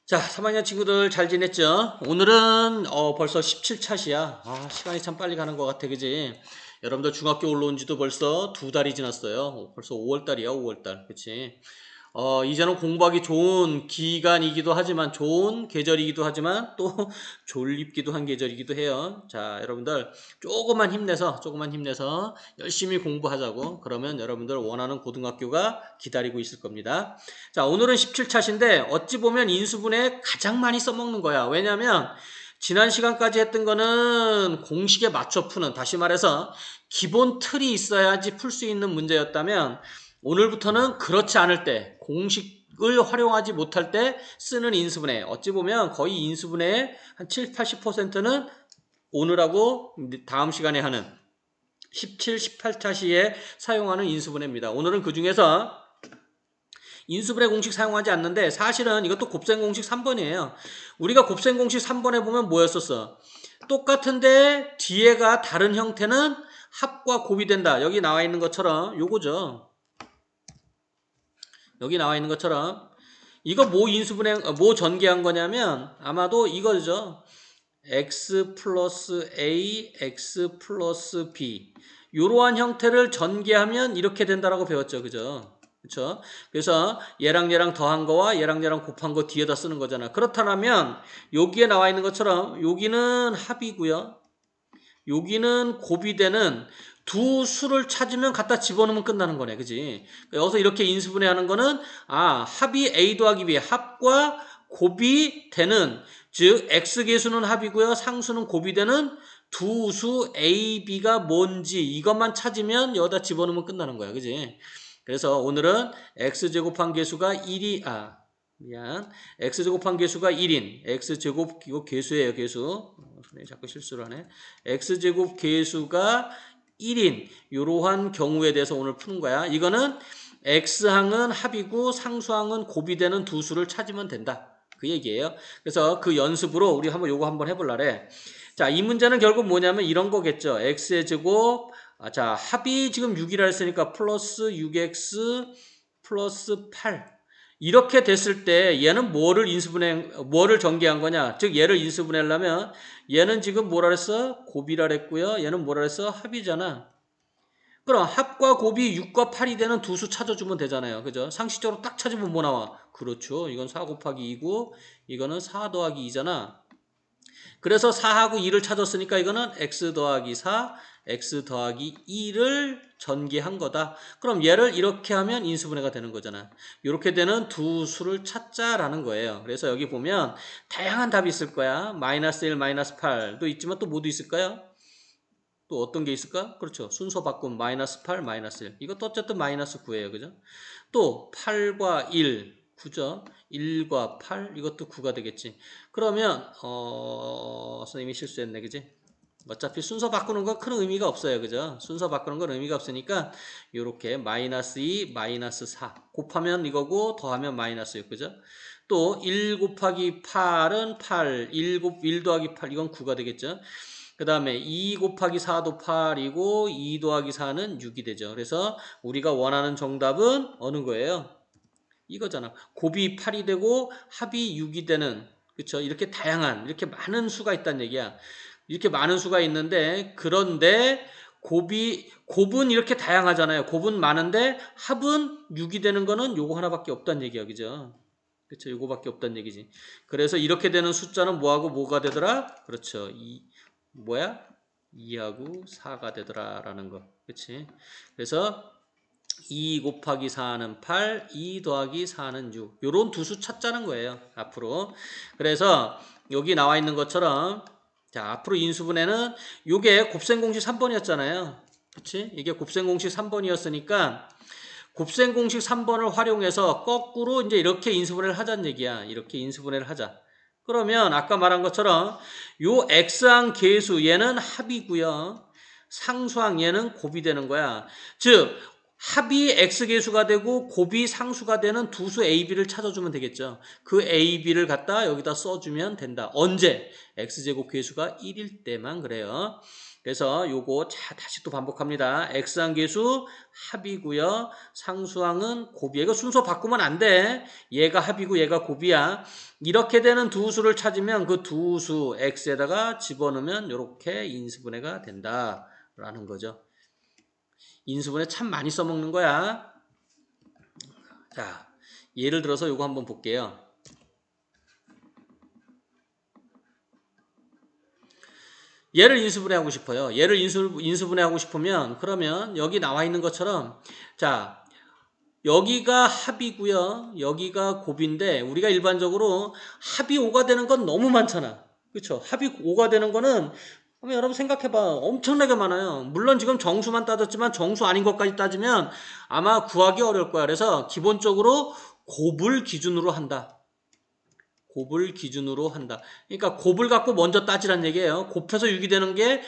자, 3학년 친구들 잘 지냈죠? 오늘은 벌써 17차시야. 시간이 참 빨리 가는 것 같아, 그지? 여러분들 중학교 올라온 지도 벌써 2달이 지났어요. 벌써 5월달이야, 5월달. 그치? 이제는 공부하기 좋은 기간이기도 하지만, 좋은 계절이기도 하지만, 또 졸립기도 한 계절이기도 해요. 자, 여러분들 조금만 힘내서 열심히 공부하자고. 그러면 여러분들 원하는 고등학교가 기다리고 있을 겁니다. 자, 오늘은 17차신데, 어찌 보면 인수분해 가장 많이 써먹는 거야. 왜냐면, 지난 시간까지 했던 거는 공식에 맞춰 푸는, 다시 말해서, 기본 틀이 있어야지 풀 수 있는 문제였다면, 오늘부터는 그렇지 않을 때, 공식을 활용하지 못할 때 쓰는 인수분해. 어찌 보면 거의 인수분해의 한 7, 80%는 오늘하고 다음 시간에 하는 17, 18차 시에 사용하는 인수분해입니다. 오늘은 그 중에서 인수분해 공식 사용하지 않는데 사실은 이것도 곱셈 공식 3번이에요. 우리가 곱셈 공식 3번에 보면 뭐였었어? 똑같은데 뒤에가 다른 형태는 합과 곱이 된다. 여기 나와 있는 것처럼 요거죠. 여기 나와 있는 것처럼 이거 뭐 전개한 거냐면 아마도 이거죠. x 플러스 a, x 플러스 b 이러한 형태를 전개하면 이렇게 된다라고 배웠죠. 그죠? 그렇죠? 그래서 얘랑 더한 거와 얘랑 곱한 거 뒤에다 쓰는 거잖아. 그렇다면 여기에 나와 있는 것처럼 여기는 합이고요. 여기는 곱이 되는 두 수를 찾으면 갖다 집어넣으면 끝나는 거네. 그지? 여기서 이렇게 인수분해하는 거는 합이 a 더하기 b 합과 곱이 되는 즉 x계수는 합이고요. 상수는 곱이 되는 두 수 a, b가 뭔지 이것만 찾으면 여기다 집어넣으면 끝나는 거야. 그지? 그래서 오늘은 x제곱한 계수가 1이 x제곱한 계수가 1인 x제곱 이거 계수예요. 계수. 자꾸 실수를 하네. x제곱 계수가 1인 이러한 경우에 대해서 오늘 푸는 거야. 이거는 x항은 합이고 상수항은 곱이 되는 두 수를 찾으면 된다. 그 얘기예요. 그래서 그 연습으로 우리 요거 한번 해볼라래. 자, 이 문제는 결국 뭐냐면 이런 거겠죠. x의 제곱 자, 합이 지금 6이라 했으니까 플러스 6x 플러스 8 이렇게 됐을 때 얘는 뭐를 전개한 거냐? 즉 얘를 인수분해하려면 얘는 지금 뭐라 그랬어? 곱이라 그랬고요. 얘는 뭐라 그랬어? 합이잖아. 그럼 합과 곱이 6과 8이 되는 두 수 찾아주면 되잖아요. 그죠? 상식적으로 딱 찾으면 뭐 나와? 그렇죠. 이건 4 곱하기 2고 이거는 4 더하기 2잖아. 그래서 4하고 2를 찾았으니까 이거는 x 더하기 4, x 더하기 2를 전개한 거다. 그럼 얘를 이렇게 하면 인수분해가 되는 거잖아. 이렇게 되는 두 수를 찾자라는 거예요. 그래서 여기 보면 다양한 답이 있을 거야. 마이너스 1, 마이너스 8도 있지만 또 뭐도 있을까요? 또 어떤 게 있을까? 그렇죠. 순서 바꾼 마이너스 8, 마이너스 1. 이것도 어쨌든 마이너스 9예요. 그죠? 또 8과 1, 9죠. 1과 8, 이것도 9가 되겠지. 그러면 선생님이 실수했네. 그지? 어차피 순서 바꾸는 건 큰 의미가 없어요. 그죠? 순서 바꾸는 건 의미가 없으니까 요렇게 마이너스 2, 마이너스 4 곱하면 이거고 더하면 마이너스 6. 그죠? 또 1 곱하기 8은 8, 1 더하기 8 이건 9가 되겠죠? 그 다음에 2 곱하기 4도 8이고 2 더하기 4는 6이 되죠. 그래서 우리가 원하는 정답은 어느 거예요? 이거잖아. 곱이 8이 되고 합이 6이 되는, 그쵸? 이렇게 이렇게 많은 수가 있다는 얘기야. 이렇게 많은 수가 있는데, 그런데 곱은 이렇게 다양하잖아요. 곱은 많은데 합은 6이 되는 거는 요거 하나밖에 없다는 얘기야. 그죠? 그쵸? 요거밖에 없다는 얘기지. 그래서 이렇게 되는 숫자는 뭐하고 뭐가 되더라? 그렇죠. 2하고 4가 되더라라는 거. 그치? 그래서 2 곱하기 4는 8, 2 더하기 4는 6. 요런 두 수 찾자는 거예요. 앞으로. 그래서 여기 나와 있는 것처럼 자, 앞으로 인수분해는 요게 곱셈 공식 3번이었잖아요. 그치? 이게 곱셈 공식 3번이었으니까 곱셈 공식 3번을 활용해서 거꾸로 이제 이렇게 인수분해를 하자는 얘기야. 이렇게 인수분해를 하자. 그러면 아까 말한 것처럼 요 x항 계수 얘는 합이고요. 상수항 얘는 곱이 되는 거야. 즉 합이 x계수가 되고 곱이 상수가 되는 두 수 a, b를 찾아주면 되겠죠. 그 a, b를 갖다 여기다 써주면 된다. 언제? x제곱 계수가 1일 때만 그래요. 그래서 요거 다시 또 반복합니다. x항 계수 합이고요. 상수항은 곱이에요. 이거 순서 바꾸면 안 돼. 얘가 합이고 얘가 곱이야. 이렇게 되는 두 수를 찾으면 그 두 수 x에다가 집어넣으면 이렇게 인수분해가 된다라는 거죠. 인수분해 참 많이 써먹는 거야. 자, 예를 들어서 요거 한번 볼게요. 얘를 인수분해하고 싶어요. 얘를 인수분해하고 싶으면 그러면 여기 나와 있는 것처럼 자, 여기가 합이고요. 여기가 곱인데 우리가 일반적으로 합이 5가 되는 건 너무 많잖아. 그렇죠? 합이 5가 되는 거는 여러분 생각해봐. 엄청나게 많아요. 물론 지금 정수만 따졌지만 정수 아닌 것까지 따지면 아마 구하기 어려울 거야. 그래서 기본적으로 곱을 기준으로 한다. 곱을 기준으로 한다. 그러니까 곱을 갖고 먼저 따지란 얘기예요. 곱해서 6이 되는 게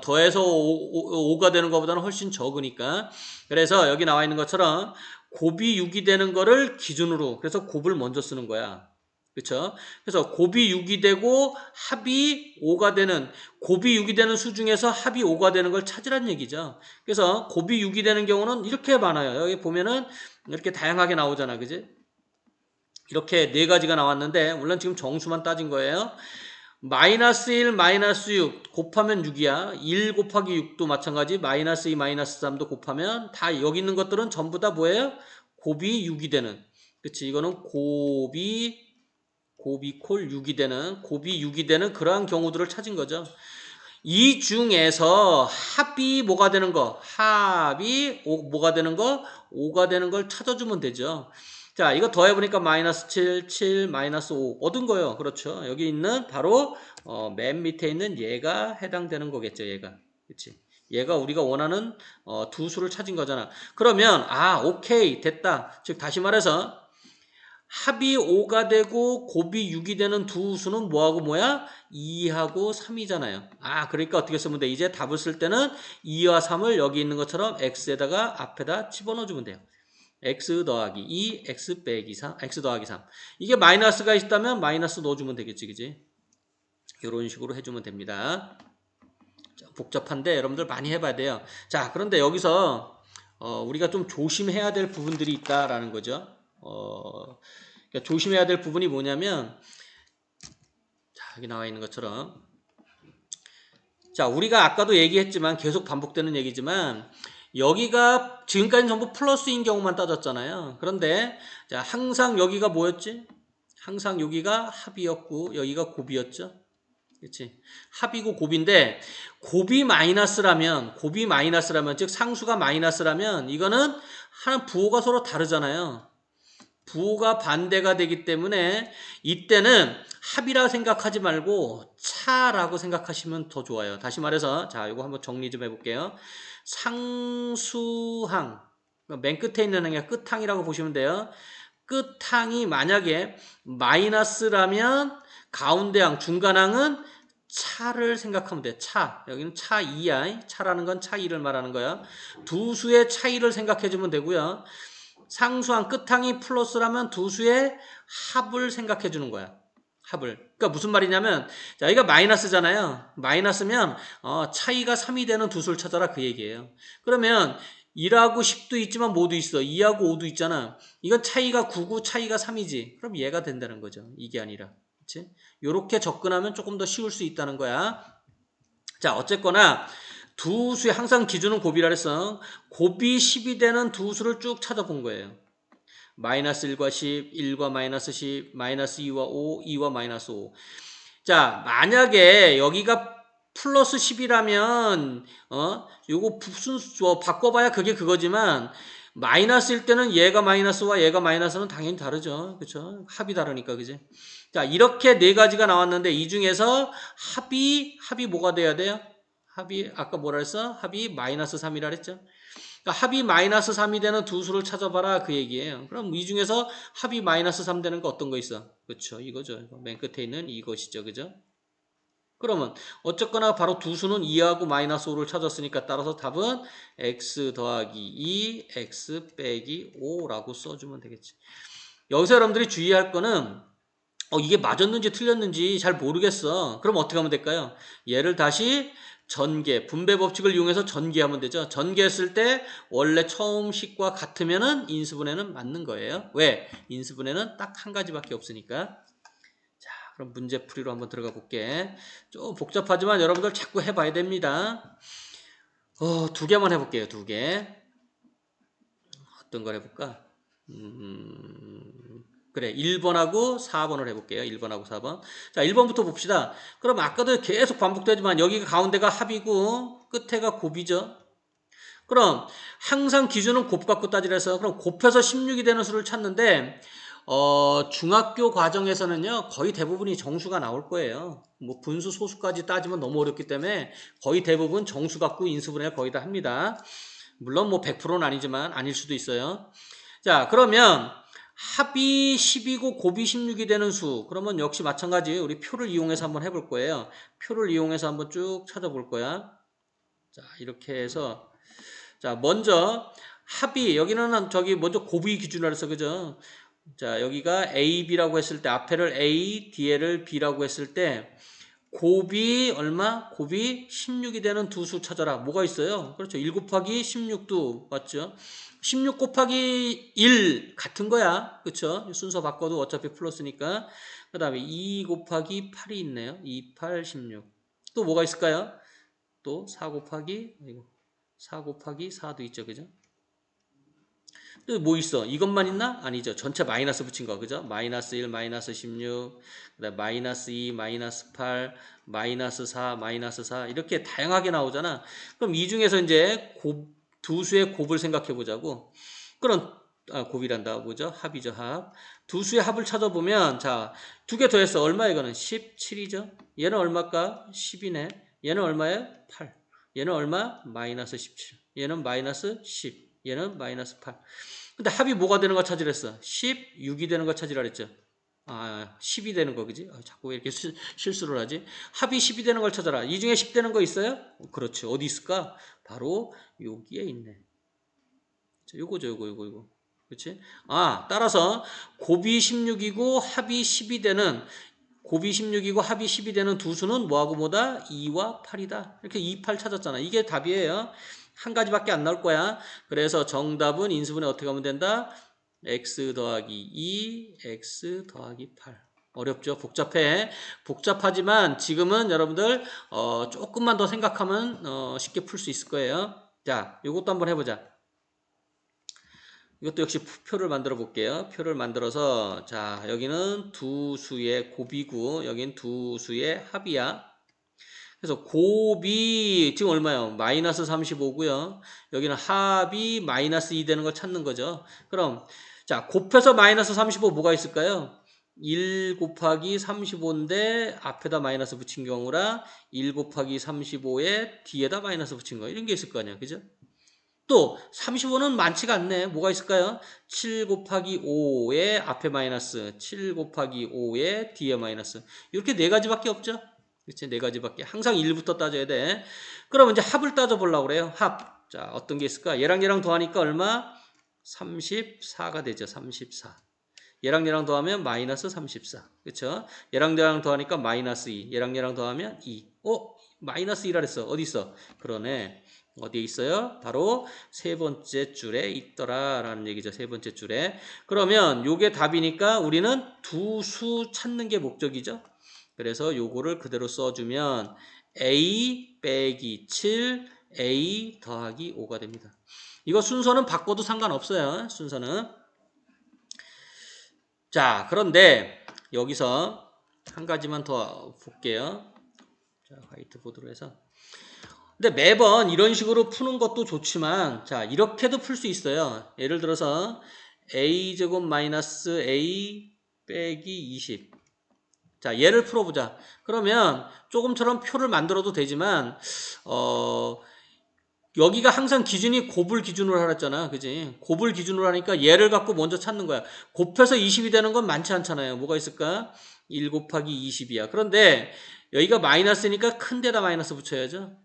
더해서 5가 되는 것보다는 훨씬 적으니까. 그래서 여기 나와 있는 것처럼 곱이 6이 되는 거를 기준으로, 그래서 곱을 먼저 쓰는 거야. 그렇죠? 그래서 곱이 6이 되고 합이 5가 되는, 곱이 6이 되는 수 중에서 합이 5가 되는 걸 찾으란 얘기죠. 그래서 곱이 6이 되는 경우는 이렇게 많아요. 여기 보면은 이렇게 다양하게 나오잖아. 그지? 이렇게 네 가지가 나왔는데 물론 지금 정수만 따진 거예요. 마이너스 1, 마이너스 6 곱하면 6이야. 1 곱하기 6도 마찬가지. 마이너스 2, 마이너스 3도 곱하면 다 여기 있는 것들은 전부 다 뭐예요? 곱이 6이 되는. 그치? 이거는 곱이 콜 6이 되는, 곱이 6이 되는 그러한 경우들을 찾은 거죠. 이 중에서 합이 뭐가 되는 거, 합이 뭐가 되는 거, 5가 되는 걸 찾아주면 되죠. 자, 이거 더해보니까 마이너스 7, 7, 마이너스 5 얻은 거예요. 그렇죠. 여기 있는 바로 맨 밑에 있는 얘가 해당되는 거겠죠. 얘가. 그치? 얘가 우리가 원하는 두 수를 찾은 거잖아. 그러면 오케이 됐다. 즉 다시 말해서 합이 5가 되고 곱이 6이 되는 두 수는 뭐하고 뭐야? 2하고 3이잖아요. 그러니까 어떻게 쓰면 돼? 이제 답을 쓸 때는 2와 3을 여기 있는 것처럼 x에다가 앞에다 집어넣어주면 돼요. x 더하기 2, x 빼기 3, x 더하기 3. 이게 마이너스가 있다면 마이너스 넣어주면 되겠지, 그지? 이런 식으로 해주면 됩니다. 자, 복잡한데 여러분들 많이 해봐야 돼요. 자, 그런데 여기서 우리가 좀 조심해야 될 부분들이 있다라는 거죠. 그러니까 조심해야 될 부분이 뭐냐면, 자, 여기 나와 있는 것처럼, 자, 우리가 아까도 얘기했지만 계속 반복되는 얘기지만, 여기가 지금까지 전부 플러스인 경우만 따졌잖아요. 그런데 자, 항상 여기가 뭐였지? 항상 여기가 합이었고 여기가 곱이었죠. 그렇지? 합이고 곱인데 곱이 마이너스라면 즉 상수가 마이너스라면 이거는 하나 부호가 서로 다르잖아요. 부호가 반대가 되기 때문에 이때는 합이라 생각하지 말고 차라고 생각하시면 더 좋아요. 다시 말해서 자, 이거 한번 정리 좀 해볼게요. 상수항, 맨 끝에 있는 항이 끝항이라고 보시면 돼요. 끝항이 만약에 마이너스라면 가운데항, 중간항은 차를 생각하면 돼. 차. 여기는 차 2야. 차라는 건 차이를 말하는 거야. 두 수의 차이를 생각해주면 되고요. 상수항 끝항이 플러스라면 두 수의 합을 생각해 주는 거야. 합을. 그러니까 무슨 말이냐면 자, 여기가 마이너스잖아요. 마이너스면 차이가 3이 되는 두 수를 찾아라 그 얘기예요. 그러면 1하고 10도 있지만 뭐도 있어. 2하고 5도 있잖아. 이건 차이가 9고 차이가 3이지. 그럼 얘가 된다는 거죠. 이게 아니라. 그렇지? 요렇게 접근하면 조금 더 쉬울 수 있다는 거야. 자, 어쨌거나 두 수의 항상 기준은 곱이라 그랬어. 곱이 10이 되는 두 수를 쭉 찾아본 거예요. 마이너스 1과 10, 1과 마이너스 10, 마이너스 2와 5, 2와 마이너스 5. 자, 만약에 여기가 플러스 10이라면 요거 순수 바꿔봐야 그게 그거지만 마이너스일 때는 얘가 마이너스와 얘가 마이너스는 당연히 다르죠. 그렇죠? 합이 다르니까 그지? 자, 이렇게 네 가지가 나왔는데 이 중에서 합이 뭐가 돼야 돼요? 합이 아까 뭐라 했어? 합이 마이너스 3이라 그랬죠? 그러니까 합이 마이너스 3이 되는 두 수를 찾아봐라 그 얘기예요. 그럼 이 중에서 합이 마이너스 3 되는 거 어떤 거 있어? 그렇죠. 이거죠. 맨 끝에 있는 이것이죠. 그죠? 그러면 어쨌거나 바로 두 수는 2하고 마이너스 5를 찾았으니까 따라서 답은 x 더하기 2, x 빼기 5라고 써주면 되겠지. 여기서 여러분들이 주의할 거는 이게 맞았는지 틀렸는지 잘 모르겠어. 그럼 어떻게 하면 될까요? 얘를 다시 전개, 분배 법칙을 이용해서 전개하면 되죠. 전개했을 때 원래 처음 식과 같으면은 인수분해는 맞는 거예요. 왜? 인수분해는 딱 한 가지밖에 없으니까. 자, 그럼 문제풀이로 한번 들어가 볼게. 좀 복잡하지만 여러분들 자꾸 해봐야 됩니다. 두 개만 해볼게요. 두 개. 어떤 걸 해볼까? 그래, 1번하고 4번을 해볼게요. 1번하고 4번. 자, 1번부터 봅시다. 그럼 아까도 계속 반복되지만 여기가 가운데가 합이고 끝에가 곱이죠. 그럼 항상 기준은 곱 갖고 따지래서 그럼 곱해서 16이 되는 수를 찾는데 중학교 과정에서는요 거의 대부분이 정수가 나올 거예요. 뭐 분수 소수까지 따지면 너무 어렵기 때문에 거의 대부분 정수 갖고 인수분해를 거의 다 합니다. 물론 뭐 100%는 아니지만 아닐 수도 있어요. 자, 그러면 합이 10이고 곱이 16이 되는 수. 그러면 역시 마찬가지 우리 표를 이용해서 한번 해볼 거예요. 표를 이용해서 한번 쭉 찾아볼 거야. 자, 이렇게 해서 자, 먼저 합이 여기는 저기 먼저 곱이 기준으로 해서 그죠? 자, 여기가 A, B라고 했을 때 앞에를 A, 뒤에를 B라고 했을 때 곱이 얼마? 곱이 16이 되는 두 수 찾아라. 뭐가 있어요? 그렇죠. 1 곱하기 16도 맞죠? 16 곱하기 1 같은 거야. 그렇죠? 순서 바꿔도 어차피 플러스니까. 그 다음에 2 곱하기 8이 있네요. 2, 8, 16. 또 뭐가 있을까요? 또 4 곱하기 4도 있죠. 그죠? 또 뭐 있어? 이것만 있나? 아니죠. 전체 마이너스 붙인 거. 그죠? 마이너스 1, 마이너스 16, 그다음 마이너스 2, 마이너스 8, 마이너스 4, 마이너스 4 이렇게 다양하게 나오잖아. 그럼 이 중에서 이제 두 수의 곱을 생각해 보자고. 그럼 곱이란다. 뭐죠? 합이죠. 합. 두 수의 합을 찾아보면 자, 두 개 더했어. 얼마 이거는? 17이죠. 얘는 얼마일까? 10이네. 얘는 얼마예요? 8. 얘는 얼마? 마이너스 17. 얘는 마이너스 10. 얘는 마이너스 8. 근데 합이 뭐가 되는 거 찾으랬어? 16이 되는 거 찾으라 그랬죠. 10이 되는 거, 그지? 자꾸 왜 이렇게 실수를 하지? 합이 10이 되는 걸 찾아라. 이 중에 10 되는 거 있어요? 그렇지. 어디 있을까? 바로 여기에 있네. 요거죠, 요거. 그렇지? 따라서 곱이 16이고 합이 10이 되는 곱이 16이고 합이 10이 되는 두 수는 뭐하고 뭐다? 2와 8이다. 이렇게 2, 8 찾았잖아. 이게 답이에요. 한 가지밖에 안 나올 거야. 그래서 정답은 인수분해 어떻게 하면 된다? x 더하기 2, x 더하기 8. 어렵죠? 복잡해. 복잡하지만 지금은 여러분들 조금만 더 생각하면 쉽게 풀 수 있을 거예요. 자, 이것도 한번 해보자. 이것도 역시 표를 만들어 볼게요. 표를 만들어서 자, 여기는 두 수의 곱이고 여긴 두 수의 합이야. 그래서 곱이 지금 얼마요? 마이너스 35고요. 여기는 합이 마이너스 2 되는 걸 찾는 거죠. 그럼 자, 곱해서 마이너스 35 뭐가 있을까요? 1 곱하기 35인데 앞에다 마이너스 붙인 경우라 1 곱하기 35에 뒤에다 마이너스 붙인 거 이런 게 있을 거 아니야. 그죠? 또 35는 많지가 않네. 뭐가 있을까요? 7 곱하기 5에 앞에 마이너스 7 곱하기 5에 뒤에 마이너스 이렇게 네 가지밖에 없죠. 그치? 네 가지밖에. 항상 1부터 따져야 돼. 그럼 이제 합을 따져보려고 그래요. 합. 자, 어떤 게 있을까? 얘랑 더하니까 얼마? 34가 되죠. 34. 얘랑 더하면 마이너스 34. 그쵸? 얘랑 더하니까 마이너스 2. 얘랑 더하면 2. 마이너스 2라 그랬어. 어디 있어? 그러네. 어디에 있어요? 바로 세 번째 줄에 있더라 라는 얘기죠. 세 번째 줄에. 그러면 요게 답이니까 우리는 두 수 찾는 게 목적이죠. 그래서 요거를 그대로 써주면 A 빼기 7, A 더하기 5가 됩니다. 이거 순서는 바꿔도 상관없어요. 순서는. 자, 그런데 여기서 한 가지만 더 볼게요. 자, 화이트보드로 해서. 근데 매번 이런 식으로 푸는 것도 좋지만 자, 이렇게도 풀 수 있어요. 예를 들어서 a제곱 마이너스 a 빼기 20. 자, 얘를 풀어보자. 그러면 조금처럼 표를 만들어도 되지만 여기가 항상 기준이 곱을 기준으로 하랬잖아. 그지? 곱을 기준으로 하니까 얘를 갖고 먼저 찾는 거야. 곱해서 20이 되는 건 많지 않잖아요. 뭐가 있을까? 1 곱하기 20이야. 그런데 여기가 마이너스니까 큰 데다 마이너스 붙여야죠.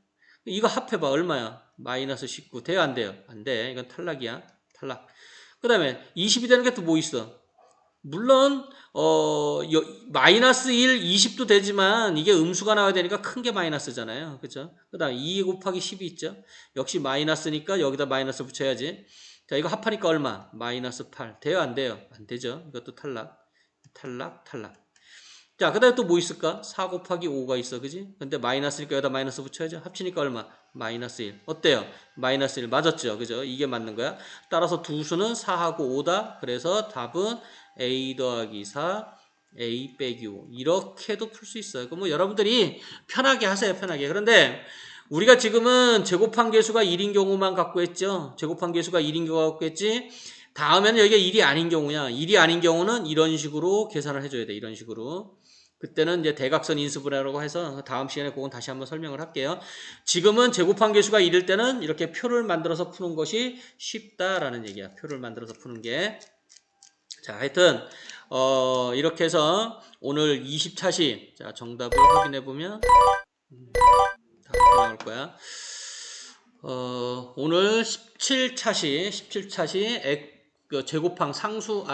이거 합해봐. 얼마야? 마이너스 19. 돼요? 안 돼요? 안 돼. 이건 탈락이야. 탈락. 그 다음에 20이 되는 게 또 뭐 있어? 물론 마이너스 1, 20도 되지만 이게 음수가 나와야 되니까 큰 게 마이너스잖아요. 그죠? 그 다음 2 곱하기 10이 있죠. 역시 마이너스니까 여기다 마이너스 붙여야지. 자, 이거 합하니까 얼마? 마이너스 8. 돼요? 안 돼요? 안 되죠. 이것도 탈락. 탈락, 탈락. 자, 그 다음에 또 뭐 있을까? 4 곱하기 5가 있어. 그지? 근데 마이너스니까 여기다 마이너스 붙여야죠. 합치니까 얼마? 마이너스 1. 어때요? 마이너스 1. 맞았죠? 그죠? 이게 맞는 거야. 따라서 두 수는 4하고 5다. 그래서 답은 A 더하기 4, A 빼기 5. 이렇게도 풀 수 있어요. 그럼 뭐 여러분들이 편하게 하세요. 편하게. 그런데 우리가 지금은 제곱한 계수가 1인 경우만 갖고 했죠. 제곱한 계수가 1인 경우 갖고 했지. 다음에는 여기가 1이 아닌 경우야. 1이 아닌 경우는 이런 식으로 계산을 해줘야 돼. 이런 식으로. 그때는 이제 대각선 인수분해라고 해서 다음 시간에 그건 다시 한번 설명을 할게요. 지금은 제곱한 계수가 1일 때는 이렇게 표를 만들어서 푸는 것이 쉽다라는 얘기야. 표를 만들어서 푸는 게. 자, 하여튼 이렇게 해서 오늘 20차시 자, 정답을 확인해 보면 다 나올 거야. 오늘 17차시 제곱항 상수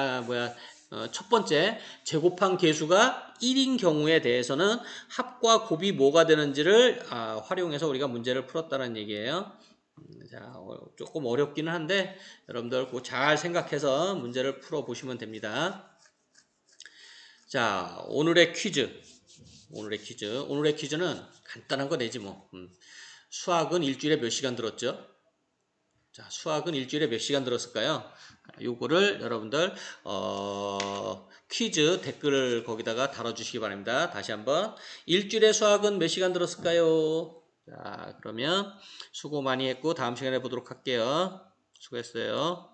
첫 번째 제곱항 계수가 1인 경우에 대해서는 합과 곱이 뭐가 되는지를 활용해서 우리가 문제를 풀었다는 얘기예요. 자, 조금 어렵기는 한데 여러분들 그거 잘 생각해서 문제를 풀어 보시면 됩니다. 자, 오늘의 퀴즈는 간단한 거 내지 뭐. 수학은 일주일에 몇 시간 들었죠? 자, 수학은 일주일에 몇 시간 들었을까요? 요거를 여러분들 퀴즈 댓글을 거기다가 달아주시기 바랍니다. 다시 한번 일주일에 수학은 몇 시간 들었을까요? 자, 그러면 수고 많이 했고 다음 시간에 보도록 할게요. 수고했어요.